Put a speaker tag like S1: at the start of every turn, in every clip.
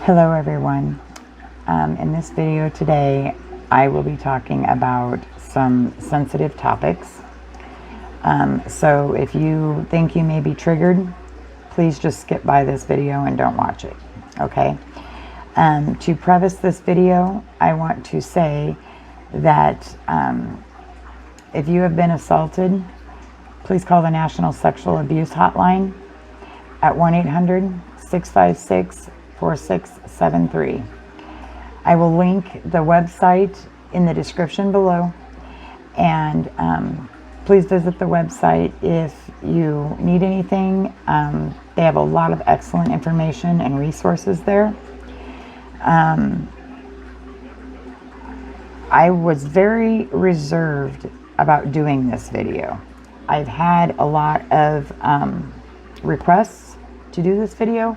S1: Hello everyone. In this video today, I will be talking about some sensitive topics. So if you think you may be triggered, please just skip by this video and don't watch it, okay? To preface this video, I want to say that if you have been assaulted, please call the National Sexual Abuse Hotline at 1-800-656-4673. I will link the website in the description below, and please visit the website if you need anything. They have a lot of excellent information and resources there. I was very reserved about doing this video. I've had a lot of requests to do this video,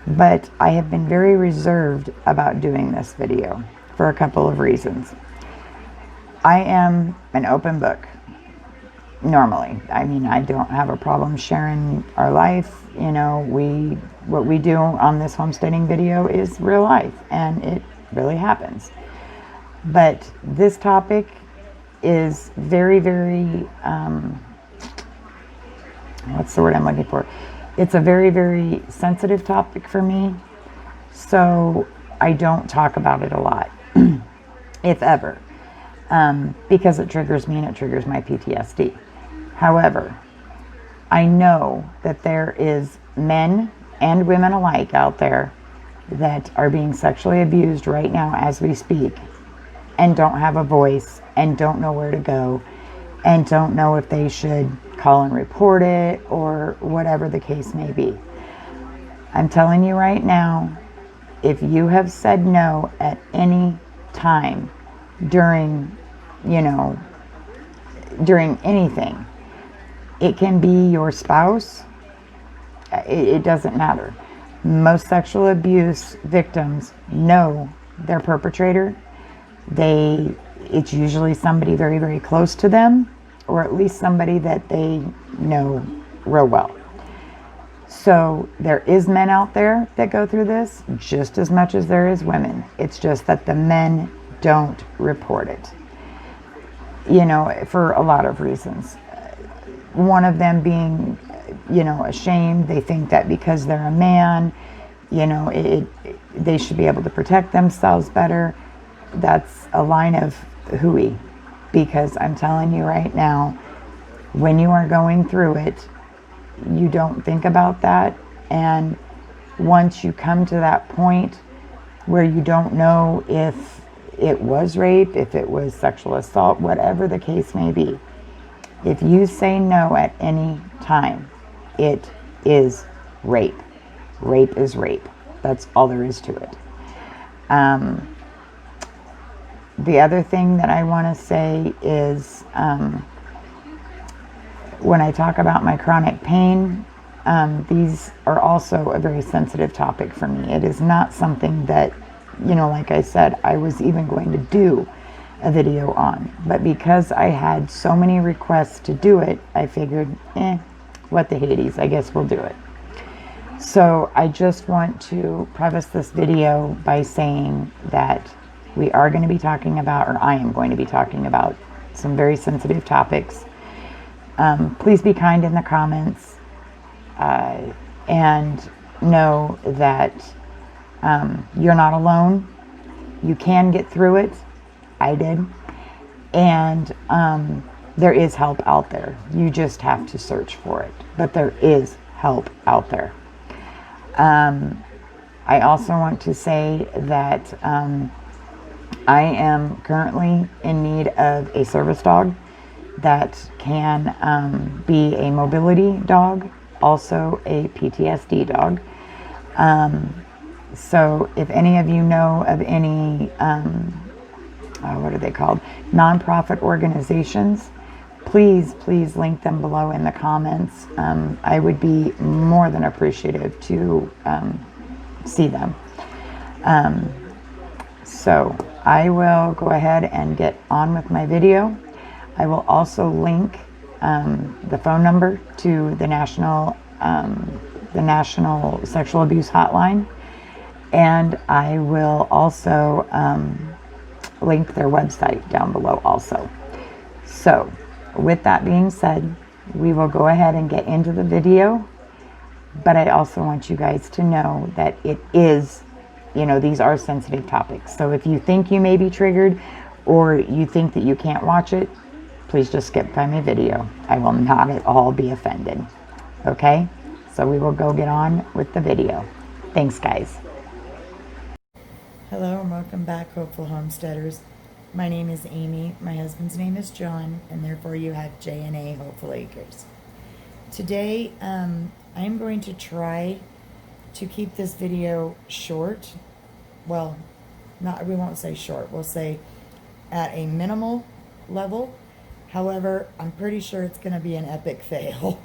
S1: but I have been very reserved about doing this video for a couple of reasons. I am an open book normally. I mean, I don't have a problem sharing our life. You know, what we do on this homesteading video is real life, and it really happens. But this topic is very, very, what's the word I'm looking for? It's a very, very sensitive topic for me, so I don't talk about it a lot, if ever, because it triggers me and it triggers my PTSD. However, I know that there is men and women alike out there that are being sexually abused right now as we speak, and don't have a voice, and don't know where to go, and don't know if they should call and report it or whatever the case may be. I'm telling you right now, if you have said no at any time during anything, it can be your spouse, it doesn't matter. Most sexual abuse victims know their perpetrator. It's usually somebody very, very close to them, or at least somebody that they know real well. So there is men out there that go through this just as much as there is women. It's just that the men don't report it, for a lot of reasons. One of them being, ashamed. They think that because they're a man, they should be able to protect themselves better. That's a line of hooey, because I'm telling you right now, when you are going through it, you don't think about that. And once you come to that point where you don't know if it was rape, if it was sexual assault, whatever the case may be, if you say no at any time, it is rape. Rape is rape. That's all there is to it. The other thing that I want to say is, when I talk about my chronic pain, these are also a very sensitive topic for me. It is not something that, like I said, I was even going to do a video on. But because I had so many requests to do it, I figured, what the Hades, I guess we'll do it. So I just want to preface this video by saying that we are going to be talking about, or I am going to be talking about, some very sensitive topics. Please be kind in the comments, and know that you're not alone. You can get through it. I did. And there is help out there. You just have to search for it. But there is help out there. I also want to say that I am currently in need of a service dog that can be a mobility dog, also a PTSD dog. So if any of you know of any, what are they called? Nonprofit organizations, please link them below in the comments. I would be more than appreciative to see them. So I will go ahead and get on with my video. I will also link the phone number to the National Sexual Abuse Hotline, And I will also link their website down below also. So with that being said, we will go ahead and get into the video. But I also want you guys to know that it is, these are sensitive topics. So if you think you may be triggered or you think that you can't watch it, please just skip by my video. I will not at all be offended. Okay? So we will go get on with the video. Thanks, guys. Hello and welcome back, hopeful homesteaders. My name is Amy. My husband's name is John, and therefore you have J&A Hopeful Acres. Today, I'm going to try to keep this video short. Well, we won't say short. We'll say at a minimal level. However, I'm pretty sure it's going to be an epic fail.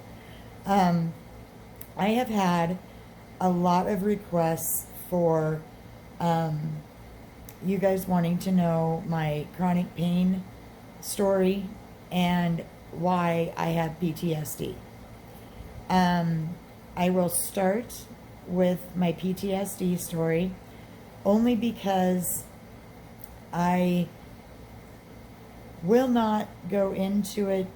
S1: I have had a lot of requests for you guys wanting to know my chronic pain story and why I have PTSD. I will start with my PTSD story only because I will not go into it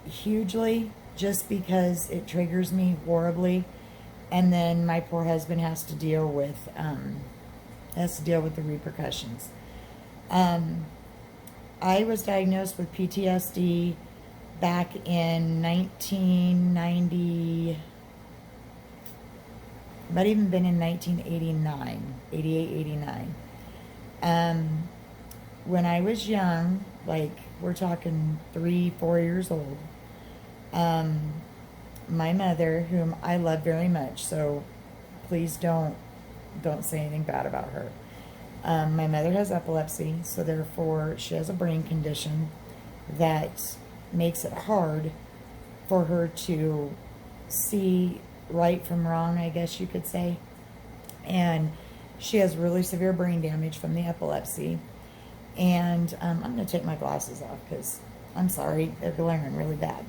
S1: hugely, just because it triggers me horribly, and then my poor husband has to deal with the repercussions. I was diagnosed with PTSD back in 1990, might even been in 1989, 88, 89. When I was young, like we're talking 3-4 years old, my mother, whom I love very much, so please don't say anything bad about her. My mother has epilepsy, so therefore she has a brain condition that makes it hard for her to see right from wrong, I guess you could say. And she has really severe brain damage from the epilepsy. And I'm going to take my glasses off because I'm sorry, they're glaring really bad.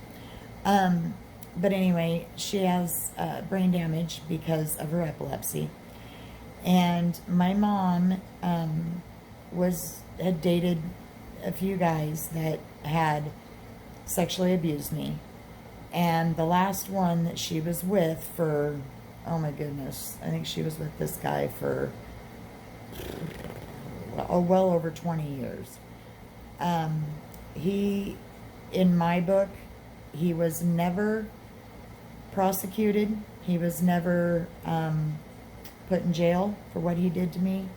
S1: But anyway, she has brain damage because of her epilepsy. And my mom had dated a few guys that had sexually abused me. And the last one that she was with for, oh my goodness, I think she was with this guy for well over 20 years. In my book, he was never prosecuted. He was never put in jail for what he did to me.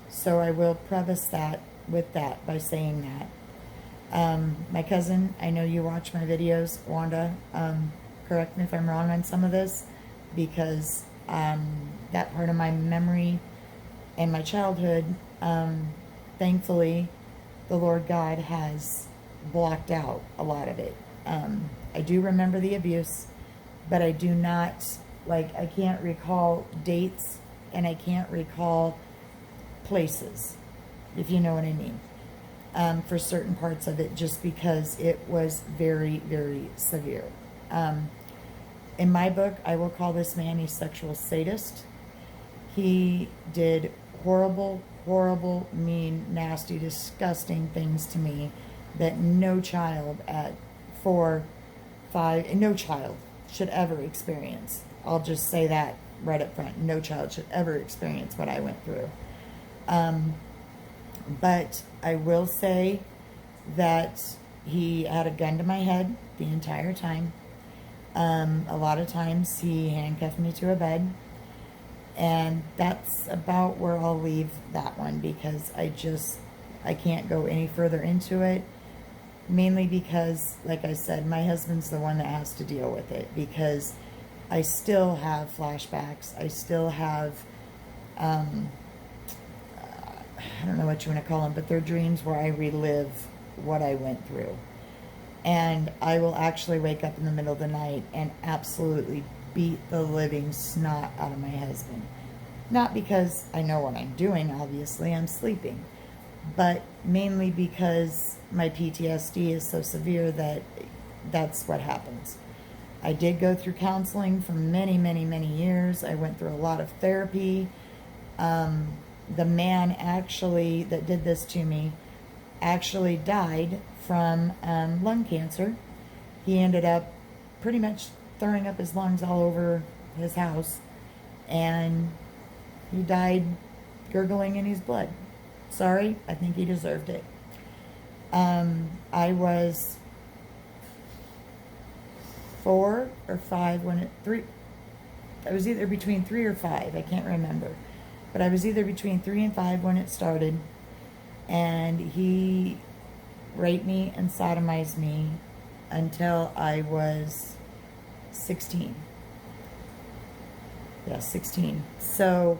S1: So I will preface that with that by saying that. My cousin, I know you watch my videos, Wanda, correct me if I'm wrong on some of this, because that part of my memory and my childhood, thankfully, the Lord God has blocked out a lot of it. I do remember the abuse, but I do not, I can't recall dates, and I can't recall places, if you know what I mean. For certain parts of it, just because it was very, very severe. In my book, I will call this man a sexual sadist. He did horrible, horrible, mean, nasty, disgusting things to me that no child at 4, 5, no child should ever experience. I'll just say that right up front. No child should ever experience what I went through. But I will say that he had a gun to my head the entire time. A lot of times he handcuffed me to a bed. And that's about where I'll leave that one, because I can't go any further into it. Mainly because, like I said, my husband's the one that has to deal with it, because I still have flashbacks. I still have, I don't know what you want to call them, but they're dreams where I relive what I went through. And I will actually wake up in the middle of the night and absolutely beat the living snot out of my husband. Not because I know what I'm doing, obviously, I'm sleeping. But mainly because my PTSD is so severe that that's what happens. I did go through counseling for many, many, many years. I went through a lot of therapy. The man actually that did this to me actually died from lung cancer. He ended up pretty much throwing up his lungs all over his house, and he died gurgling in his blood. Sorry, I think he deserved it. I was 4 or 5 when I was either between 3 or 5, I can't remember. But I was either between 3 and 5 when it started, and he raped me and sodomized me until I was 16. Yeah, 16. So,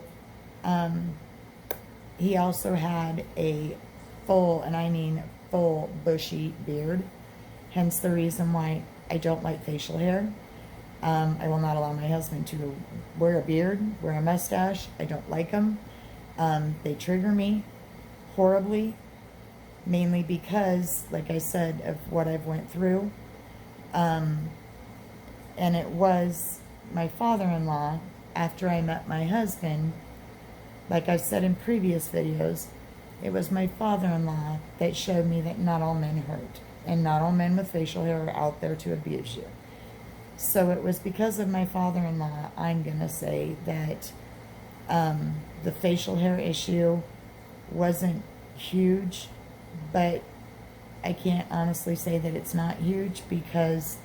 S1: he also had a full, and I mean full, bushy beard. Hence the reason why I don't like facial hair. I will not allow my husband to wear a beard, wear a mustache. I don't like them. They trigger me horribly, mainly because, like I said, of what I've went through. And it was my father-in-law, after I met my husband, like I said in previous videos, it was my father-in-law that showed me that not all men hurt, and not all men with facial hair are out there to abuse you. So it was because of my father-in-law, I'm going to say, that the facial hair issue wasn't huge, but I can't honestly say that it's not huge, because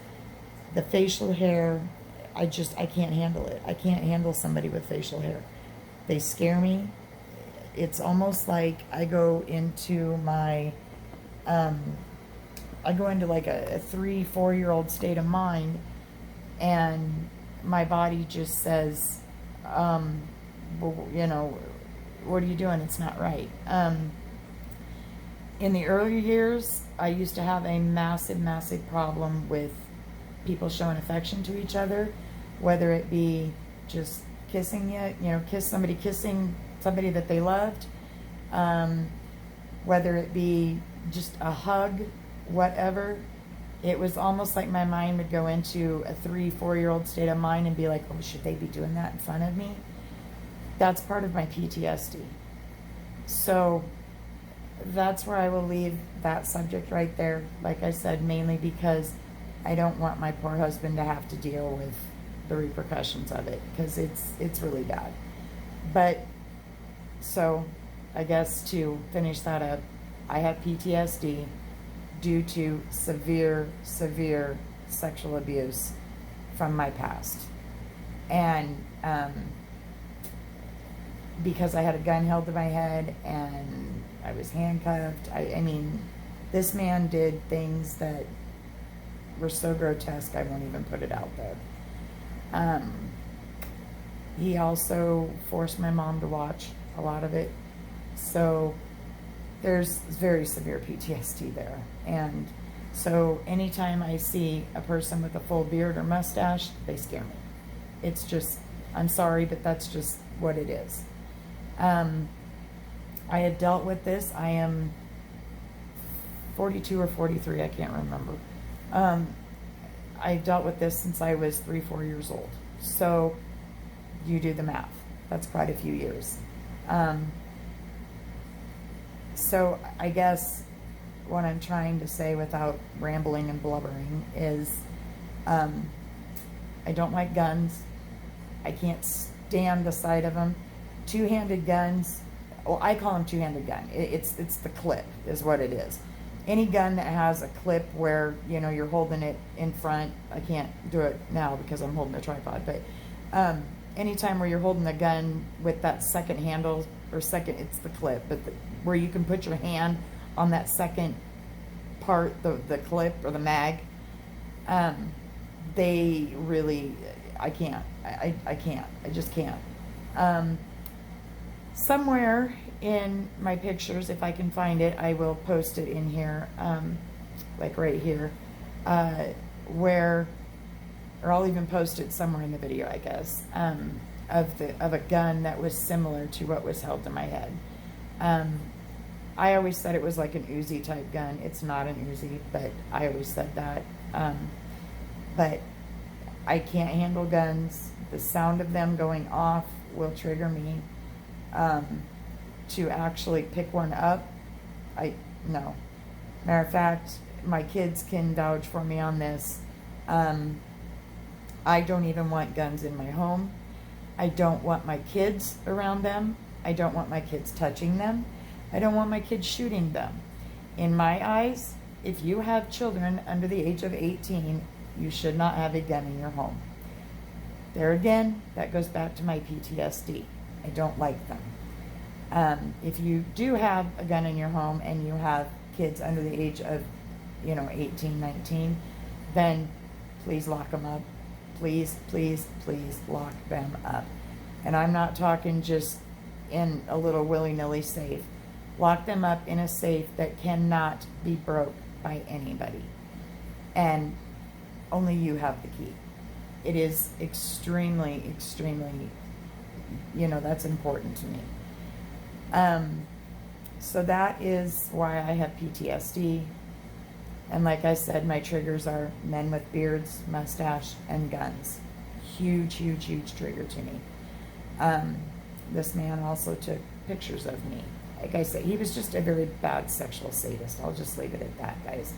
S1: the facial hair, I can't handle it. I can't handle somebody with facial hair. They scare me. It's almost like I go into my, like a 3-4-year-old state of mind, and my body just says, well, you know, what are you doing? It's not right. In the earlier years, I used to have a massive, massive problem with people showing affection to each other, whether it be just kissing kissing somebody that they loved, whether it be just a hug, whatever. It was almost like my mind would go into a 3-4-year-old state of mind and be like, oh, should they be doing that in front of me? That's part of my PTSD. So that's where I will leave that subject right there. Like I said, mainly because I don't want my poor husband to have to deal with the repercussions of it, because it's really bad. But so I guess to finish that up, I have PTSD due to severe, severe sexual abuse from my past. And because I had a gun held to my head and I was handcuffed, I mean, this man did things that were so grotesque I won't even put it out there. He also forced my mom to watch a lot of it. So there's very severe PTSD there. And so anytime I see a person with a full beard or mustache, they scare me. It's just, I'm sorry, but that's just what it is. I had dealt with this. I am 42 or 43, I can't remember. I dealt with this since I was 3-4 years old. So you do the math. That's quite a few years. So I guess what I'm trying to say without rambling and blubbering is I don't like guns. I can't stand the sight of them. Two-handed guns, well, I call them two-handed gun. It's the clip is what it is. Any gun that has a clip where, you know, you're holding it in front, I can't do it now because I'm holding a tripod, but anytime where you're holding the gun with that second handle, or second, it's the clip, but where you can put your hand on that second part, the clip or the mag, they really, I can't. I can't. I just can't. Somewhere in my pictures, if I can find it, I will post it in here, like right here, where, or I'll even post it somewhere in the video, I guess, of a gun that was similar to what was held to my head. I always said it was like an Uzi type gun. It's not an Uzi, but I always said that. But I can't handle guns. The sound of them going off will trigger me. To actually pick one up, no. Matter of fact, my kids can vouch for me on this. I don't even want guns in my home. I don't want my kids around them. I don't want my kids touching them. I don't want my kids shooting them. In my eyes, if you have children under the age of 18, you should not have a gun in your home. There again, that goes back to my PTSD. I don't like them. If you do have a gun in your home and you have kids under the age of, 18, 19, then please lock them up. Please, please, please lock them up. And I'm not talking just in a little willy-nilly safe. Lock them up in a safe that cannot be broke by anybody. And only you have the key. It is extremely, extremely, that's important to me. So that is why I have PTSD. And like I said, my triggers are men with beards, mustache, and guns. Huge, huge, huge trigger to me. This man also took pictures of me. Like I said, he was just a very bad sexual sadist. I'll just leave it at that, guys.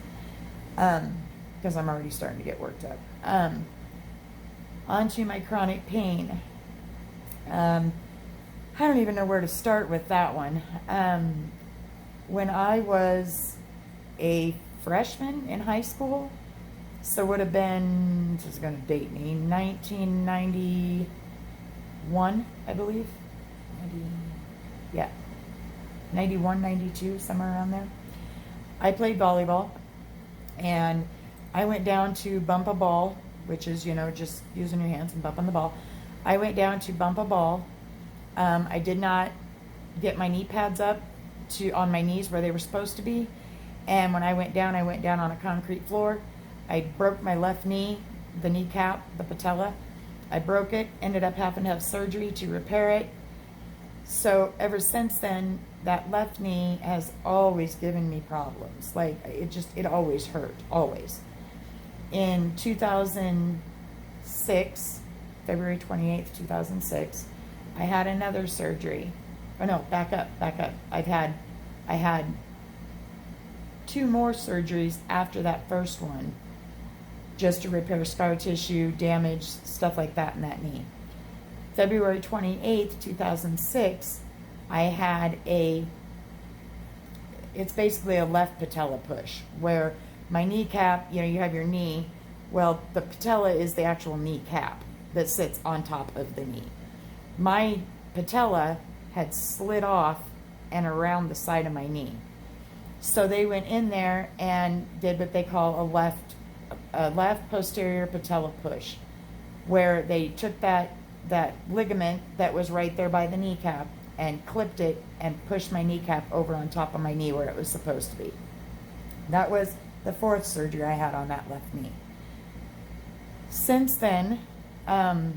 S1: Because I'm already starting to get worked up. On to my chronic pain. I don't even know where to start with that one. When I was a freshman in high school, so would have been, this is going to date me, 1991, I believe. 91, 92, somewhere around there. I played volleyball, and I went down to bump a ball, which is, just using your hands and bumping the ball. I went down to bump a ball. I did not get my knee pads up on my knees where they were supposed to be. And when I went down on a concrete floor. I broke my left knee, the kneecap, the patella. I broke it, ended up having to have surgery to repair it. So ever since then, that left knee has always given me problems. Like, it always hurt, always. In 2006, February 28th, 2006, I had another surgery. Oh no, back up. I had 2 more surgeries after that first one, just to repair scar tissue, damage, stuff like that in that knee. February 28th, 2006, I had it's basically a left patella push, where my kneecap, you have your knee, well, the patella is the actual kneecap that sits on top of the knee. My patella had slid off and around the side of my knee. So they went in there and did what they call a left posterior patella push, where they took that ligament that was right there by the kneecap and clipped it and pushed my kneecap over on top of my knee where it was supposed to be. That was the 4th surgery I had on that left knee. Since then, my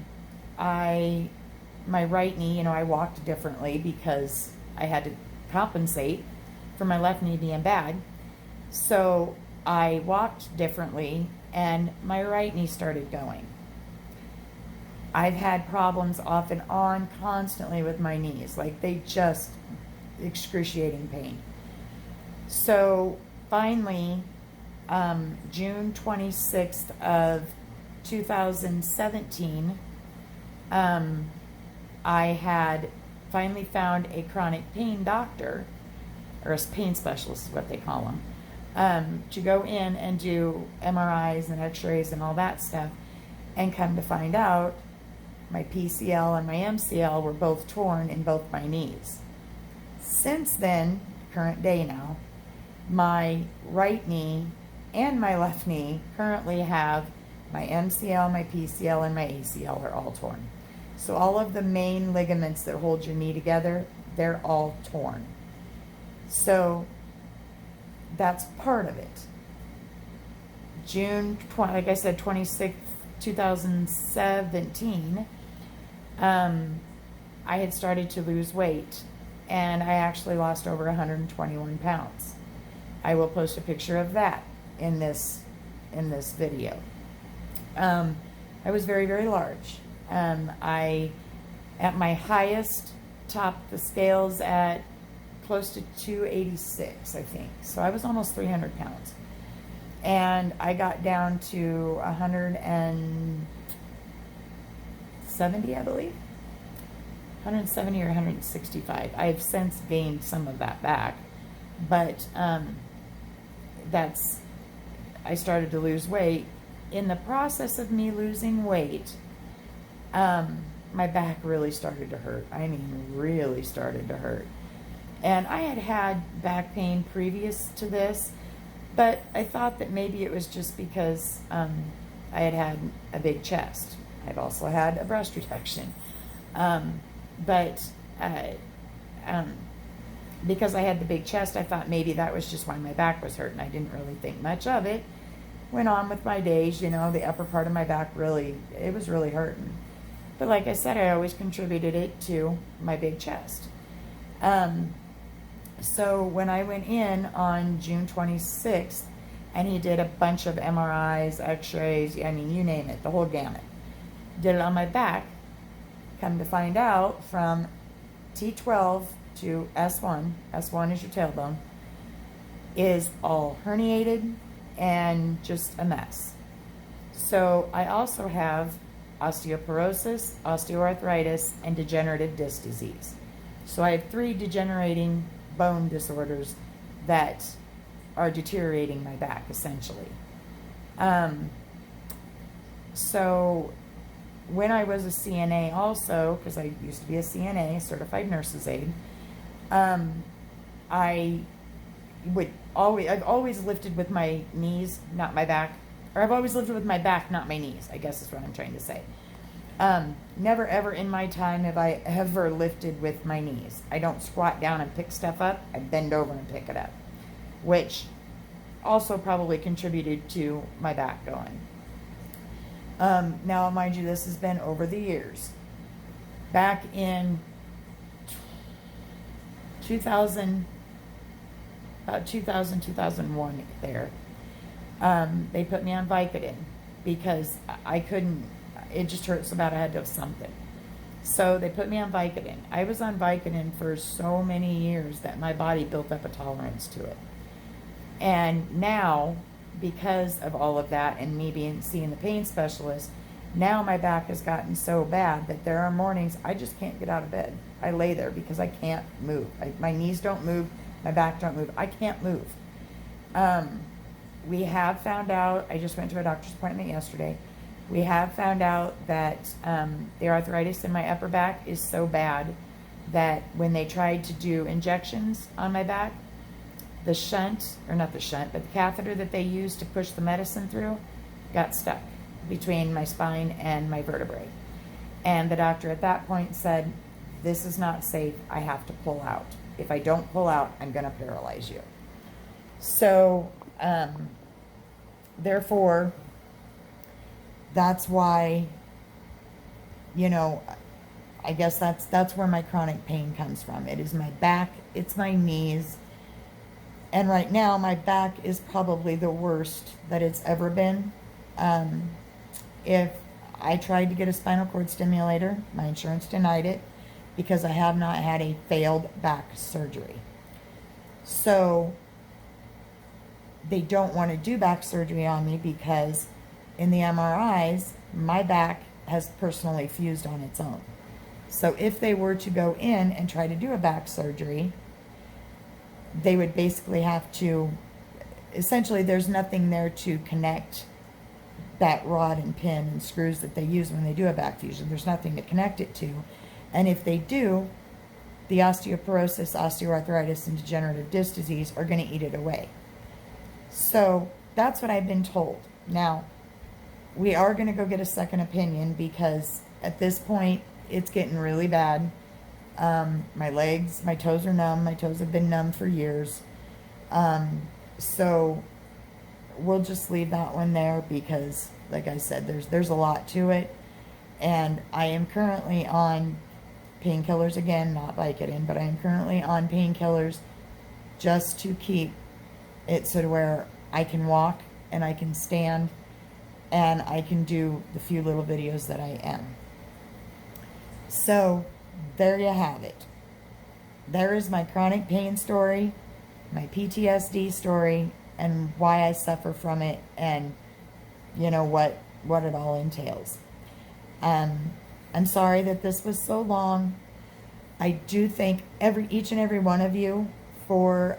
S1: right knee, I walked differently because I had to compensate for my left knee being bad. So I walked differently and my right knee started going. I've had problems off and on constantly with my knees. Like, they just excruciating pain. So finally, June 26th of 2017, I had finally found a chronic pain doctor, or a pain specialist is what they call them, to go in and do MRIs and x-rays and all that stuff, and come to find out my PCL and my MCL were both torn in both my knees. Since then, current day now, my right knee and my left knee currently have my MCL, my PCL, and my ACL are all torn. So all of the main ligaments that hold your knee together, they're all torn. So that's part of it. June 20, like I said, 26th, 2017, I had started to lose weight, and I actually lost over 121 pounds. I will post a picture of that in this video. I was very, very large. At my highest topped the scales at close to 286, I think. So I was almost 300 pounds. And I got down to 170, I believe. 170 or 165. I've since gained some of that back. But I started to lose weight. In the process of me losing weight, my back really started to hurt. I mean, really started to hurt. And I had had back pain previous to this, but I thought that maybe it was just because I had had a big chest. I've also had a breast reduction. But because I had the big chest, I thought maybe that was just why my back was hurting. I didn't really think much of it. Went on with my days, the upper part of my back it was really hurting. But like I said, I always contributed it to my big chest. So when I went in on June 26th, and he did a bunch of MRIs, x-rays, I mean, you name it, the whole gamut. Did it on my back. Come to find out, from T12 to S1 is your tailbone, is all herniated and just a mess. So I also have osteoporosis, osteoarthritis, and degenerative disc disease. So I have 3 degenerating bone disorders that are deteriorating my back, essentially. So when I was a CNA also, because I used to be a CNA, certified nurse's aide, I've always lifted with my knees, not my back. Or I've always lifted with my back, not my knees, I guess is what I'm trying to say. Never ever in my time have I ever lifted with my knees. I don't squat down and pick stuff up. I bend over and pick it up, which also probably contributed to my back going. Now, mind you, this has been over the years. Back in 2001 there, they put me on Vicodin because I couldn't, it just hurt so bad I had to have something. So they put me on Vicodin. I was on Vicodin for so many years that my body built up a tolerance to it. And now, because of all of that and me seeing the pain specialist, now my back has gotten so bad that there are mornings I just can't get out of bed. I lay there because I can't move. My knees don't move, my back don't move. I can't move. We have found out, I just went to a doctor's appointment yesterday, we have found out that the arthritis in my upper back is so bad that when they tried to do injections on my back, the catheter that they used to push the medicine through got stuck between my spine and my vertebrae. And the doctor at that point said, this is not safe, I have to pull out. If I don't pull out, I'm going to paralyze you. So, therefore, that's why, I guess that's where my chronic pain comes from. It is my back, it's my knees, and right now my back is probably the worst that it's ever been. If I tried to get a spinal cord stimulator, my insurance denied it because I have not had a failed back surgery. So they don't want to do back surgery on me because in the MRIs, my back has personally fused on its own. So if they were to go in and try to do a back surgery, they would basically have to, essentially there's nothing there to connect that rod and pin and screws that they use when they do a back fusion. There's nothing to connect it to. And if they do, the osteoporosis, osteoarthritis, and degenerative disc disease are going to eat it away. So that's what I've been told. Now, we are going to go get a second opinion because at this point, it's getting really bad. My legs, my toes are numb. My toes have been numb for years. So we'll just leave that one there because, like I said, there's a lot to it. And I am currently on painkillers again, not Vicodin, but I am currently on painkillers just to keep it so to where I can walk and I can stand and I can do the few little videos that I am. So there you have it. there is my chronic pain story, my PTSD story, and why I suffer from it, and you know what it all entails. I'm sorry that this was so long. I do thank each and every one of you for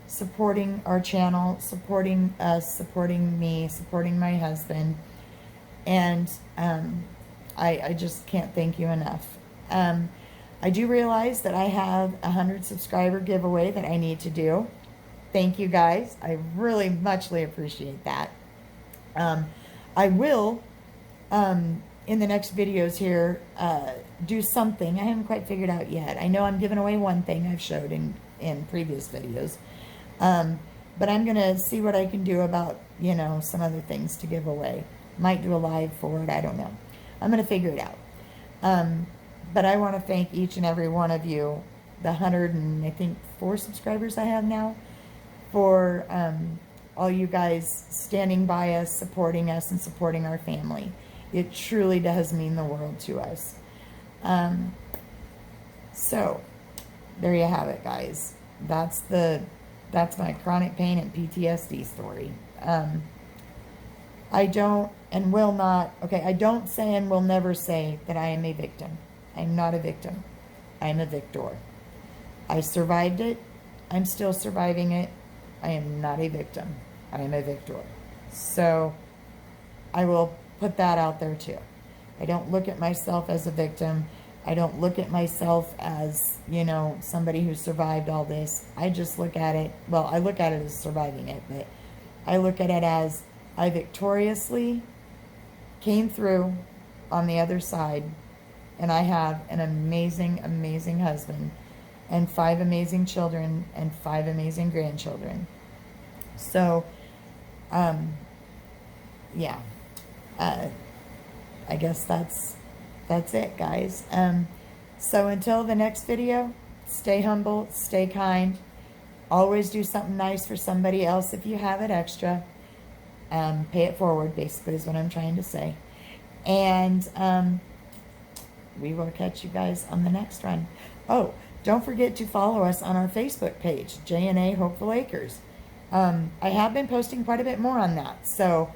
S1: supporting our channel, supporting us, supporting me, supporting my husband, and I just can't thank you enough. I do realize that I have a 100 subscriber giveaway that I need to do. Thank you guys. I really muchly appreciate that. I will, in the next videos here, do something. I haven't quite figured out yet. I know I'm giving away one thing I've showed in previous videos. But I'm going to see what I can do about, you know, some other things to give away. Might do a live for it. I don't know. I'm going to figure it out. But I want to thank each and every one of you, the 104 subscribers I have now, for all you guys standing by us, supporting us, and supporting our family. It truly does mean the world to us. So, there you have it, guys. That's my chronic pain and PTSD story. I don't and will not, I don't say and will never say that I am a victim. I'm not a victim. I'm a victor. I survived it. I'm still surviving it. I am not a victim. I am a victor. So I will put that out there too. I don't look at myself as a victim. I don't look at myself as, you know, somebody who survived all this. I just look at it, well, I look at it as surviving it, but I look at it as I victoriously came through on the other side, and I have an amazing, amazing husband and 5 amazing children and 5 amazing grandchildren. So, yeah, I guess that's it, guys. So until the next video, stay humble, stay kind, always do something nice for somebody else if you have it extra. Pay it forward, basically, is what I'm trying to say. And we will catch you guys on the next one. Oh, don't forget to follow us on our Facebook page, J&A Hopeful Acres. I have been posting quite a bit more on that, so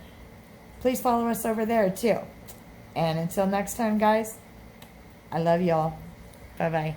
S1: please follow us over there too. And until next time, guys, I love y'all. Bye-bye.